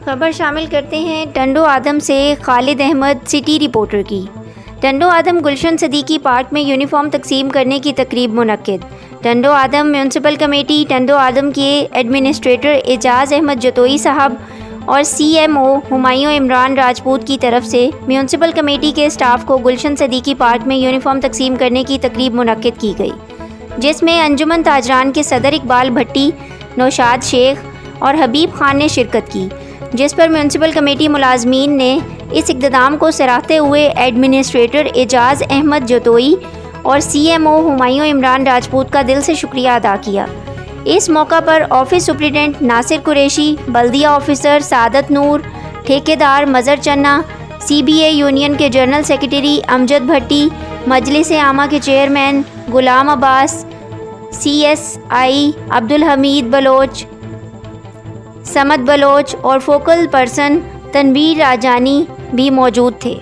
خبر شامل کرتے ہیں ٹنڈو آدم سے خالد احمد سٹی رپورٹر کی۔ ٹنڈو آدم گلشن صدیقی پارک میں یونیفارم تقسیم کرنے کی تقریب منعقد۔ ٹنڈو آدم میونسپل کمیٹی ٹنڈو آدم کے ایڈمنسٹریٹر اعجاز احمد جتوئی صاحب اور C M O Humayun Imran Rajput کی طرف سے میونسپل کمیٹی کے اسٹاف کو گلشن صدیقی پارک میں یونیفارم تقسیم کرنے کی تقریب منعقد کی گئی، جس میں انجمن تاجران کے صدر اقبال بھٹی، نوشاد شیخ اور حبیب خان نے شرکت کی، جس پر میونسپل کمیٹی ملازمین نے اس اقتدام کو سراہتے ہوئے ایڈمنسٹریٹر اعجاز احمد جتوئی اور C M O Humayun Imran Rajput کا دل سے شکریہ ادا کیا۔ اس موقع پر آفس سپرنٹنڈنٹ ناصر قریشی، بلدیہ آفیسر سعادت نور، ٹھیکیدار Mazhar Channa, C B A union کے جنرل سیکرٹری امجد بھٹی، مجلس عامہ کے chairman Ghulam Abbas, C S I Abdul Hamid Baloch, Samad Baloch اور فوکل پرسن تنویر راجانی بھی موجود تھے۔